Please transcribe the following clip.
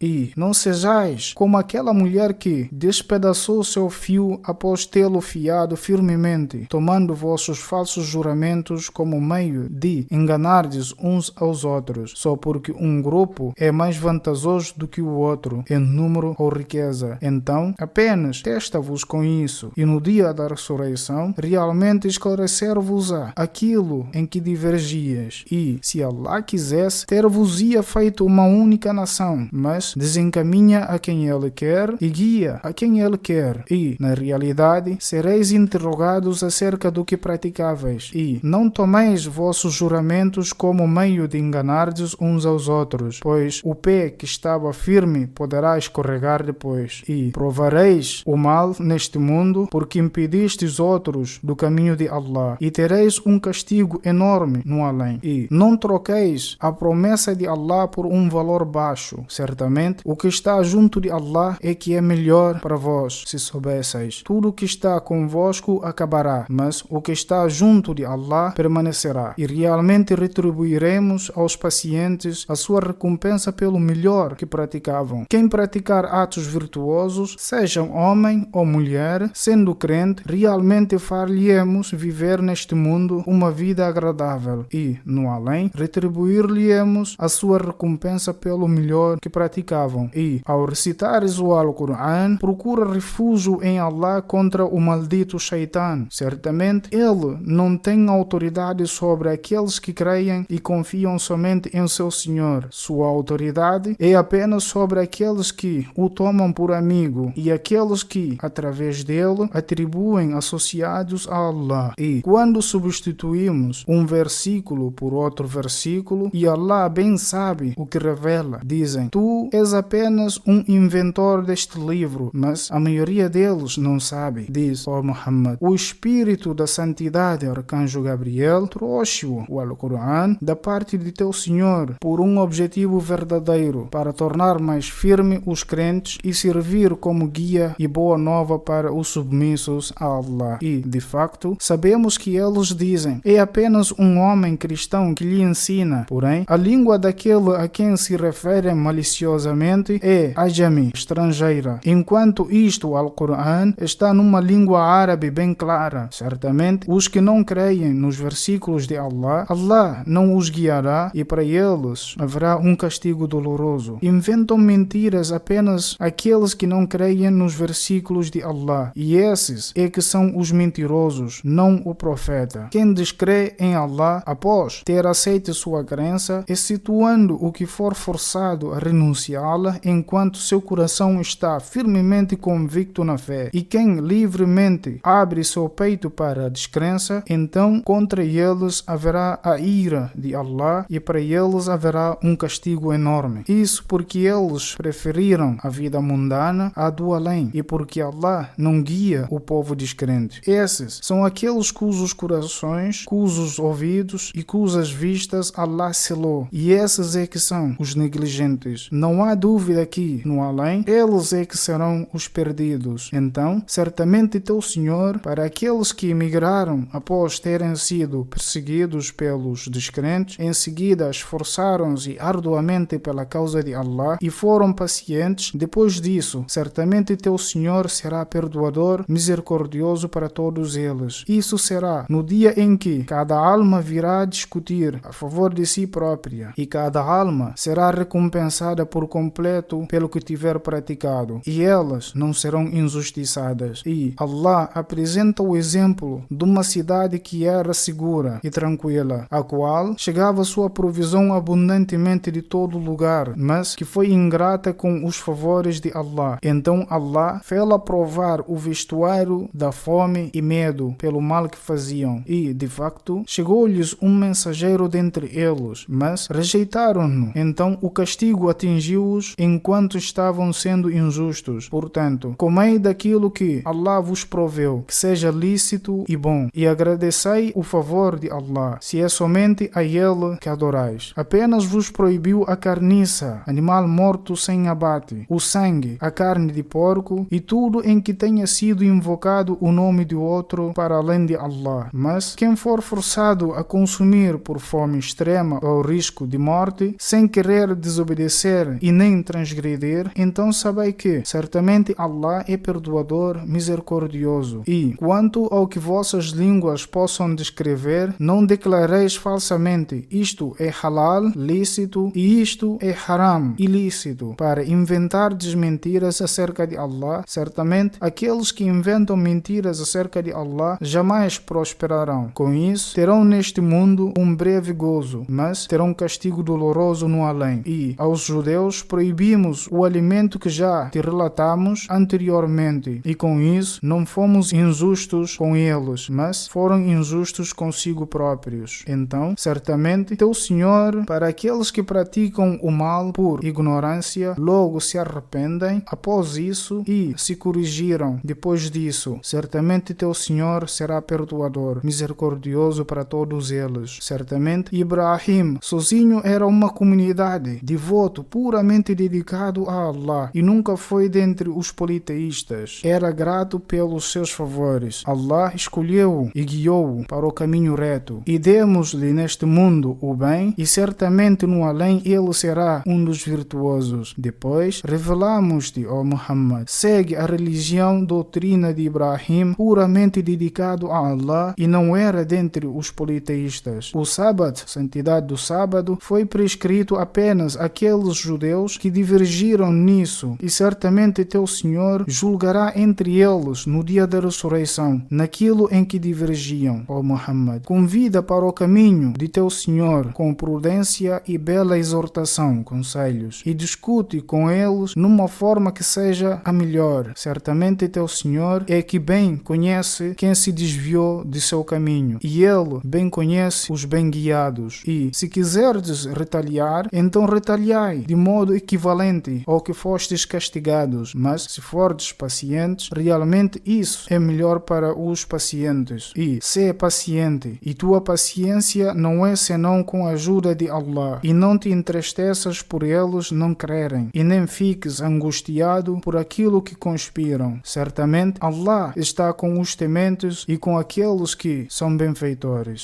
E não sejais como aquela mulher que despedaçou seu fio após tê-lo fiado firmemente, tomando vossos falsos juramentos como meio de enganardes uns aos outros, só porque um grupo é mais vantajoso do que o outro em número ou riqueza. Então, apenas testa-vos com isso, e no dia da ressurreição, realmente esclarecer-vos-á aquilo em que divergias. E, se Allah quisesse, ter-vos-ia feito uma única nação, mas desencaminha a quem Ele quer e guia a quem Ele quer. E, na realidade, sereis interrogados acerca do que praticáveis. E não tomeis vossos juramentos como meio de enganardes uns aos outros, pois o pé que estava firme poderá escorregar depois. E provareis o mal neste mundo, porque impedistes outros do caminho de Allah, e tereis um castigo enorme no além. E não troqueis a promessa de Allah por um valor baixo. Certamente, o que está junto de Allah é que é melhor para vós, se soubesseis. Tudo o que está convosco acabará, mas o que está junto de Allah permanecerá. E realmente retribuiremos aos pacientes a sua recompensa pelo melhor que praticavam. Quem praticar atos virtuosos, sejam homem ou mulher, sendo crente, realmente far-lhe-emos viver neste mundo uma vida agradável e, no além, retribuir-lhe-emos a sua recompensa pelo melhor que praticavam. E, ao recitares o Alcorão, procura refúgio em Allah contra o maldito Shaitan. Certamente, ele não tem autoridade sobre aqueles que creem e confiam somente em seu Senhor. Sua autoridade é apenas sobre aqueles que o tomam por amigo e aqueles que, através dele, atribuem associados a Allah. E, quando substituímos um versículo por outro versículo, e Allah bem sabe o que revela, dizem: tu és apenas um inventor deste livro, mas a maioria deles não sabe. Diz, ó Muhammad, o Espírito da Santidade, Arcanjo Gabriel, trouxe-o, o Alcorão, da parte de teu Senhor, por um objetivo verdadeiro, para tornar mais firme os crentes e servir como guia e boa nova para os submissos a Allah. E, de facto, sabemos que eles dizem: é apenas um homem cristão que lhe ensina. Porém, a língua daquele a quem se referem maliciosamente é ajami, estrangeira, enquanto isto, o Alcorão, está numa língua árabe bem clara. Certamente, os que não creem nos versículos de Allah, Allah não os guiará e para eles haverá um castigo doloroso. Inventam mentiras apenas aqueles que não creem nos versículos de Allah, e esses é que são os mentirosos, não o profeta. Quem descrê em Allah após ter aceito sua crença, excetuando o que for forçado a renunciá-la enquanto seu coração está firmemente convicto na fé, e quem livremente abre seu peito para a descrença, então contra eles haverá a ira de Allah e para eles haverá um castigo enorme. Isso porque eles preferiram a vida mundana à do além e porque Allah não guia o povo descrente. Esses são aqueles cujos corações, cujos ouvidos e cujas vistas Allah selou, e esses é que são os negligentes. Não há dúvida que, no além, eles é que serão os perdidos. Então, certamente teu Senhor, para aqueles que emigraram após terem sido perseguidos pelos descrentes, em seguida esforçaram-se arduamente pela causa de Allah e foram pacientes, depois disso, certamente teu Senhor será perdoador, misericordioso para todos eles. Isso será no dia em que cada alma virá discutir a favor de si própria, e cada alma será recompensada por completo pelo que tiver praticado, e elas não serão injustiçadas. E Allah apresenta o exemplo de uma cidade que era segura e tranquila, a qual chegava sua provisão abundantemente de todo lugar, mas que foi ingrata com os favores de Allah. Então Allah fê-la provar o vestuário da fome e medo pelo mal que faziam. E, de facto, chegou-lhes um mensageiro dentre eles, mas rejeitaram-no. Então o castigo atingiu-os enquanto estavam sendo injustos. Portanto, comei daquilo que Allah vos proveu, que seja lícito e bom, e agradecei o favor de Allah, se é somente a Ele que adorais. Apenas vos proibiu a carniça, animal morto sem abate, o sangue, a carne de porco e tudo em que tenha sido invocado o nome de outro para além de Allah. Mas quem for forçado a consumir por fome extrema ou risco de morte, sem querer desobedecer e nem transgredir, então sabei que certamente Allah é perdoador, misericordioso. E quanto ao que vossas línguas possam descrever, não declareis falsamente: isto é halal, lícito, e isto é haram, ilícito, para inventardes mentiras acerca de Allah. Certamente aqueles que inventam mentiras acerca de Allah jamais prosperarão. Com isso, terão neste mundo um breve gozo, mas terão um castigo doloroso no além. E aos judeus proibimos o alimento que já te relatamos anteriormente, e com isso não fomos injustos com eles, mas foram injustos consigo próprios. Então, certamente, teu Senhor, para aqueles que praticam o mal por ignorância, logo se arrependem após isso e se corrigiram depois disso, certamente teu Senhor será perdoador, misericordioso para todos eles. Certamente, Ibrahim sozinho era uma comunidade, devoto, puramente dedicado a Allah, e nunca foi dentre os politeístas. Era grato pelos seus favores. Allah escolheu-o e guiou-o para o caminho reto. E demos-lhe neste mundo o bem, e certamente no além ele será um dos virtuosos. Depois, revelamos-te, ó Muhammad, segue a religião, doutrina de Ibrahim, puramente dedicado a Allah, e não era dentre os politeístas. O sábado, santidade do sábado, foi prescrito apenas àqueles judeus que divergiram nisso, e certamente teu Senhor julgará entre eles no dia da ressurreição, naquilo em que divergiam, ó Muhammad. Convida para o caminho de teu Senhor com prudência e bela exortação, conselhos, e discute com eles numa forma que seja a melhor. Certamente teu Senhor é que bem conhece quem se desviou de seu caminho, e ele bem conhece os bem guiados. E se quiserdes retaliar, então retaliai de modo equivalente ao que fostes castigados, mas se fordes pacientes, realmente isso é melhor para os pacientes. E se é paciente, e tua paciência não é senão com a ajuda de Allah, e não te entristeças por eles não crerem, e nem fiques angustiado por aquilo que conspiram. Certamente Allah está com os tementes e com aqueles que são benfeitores.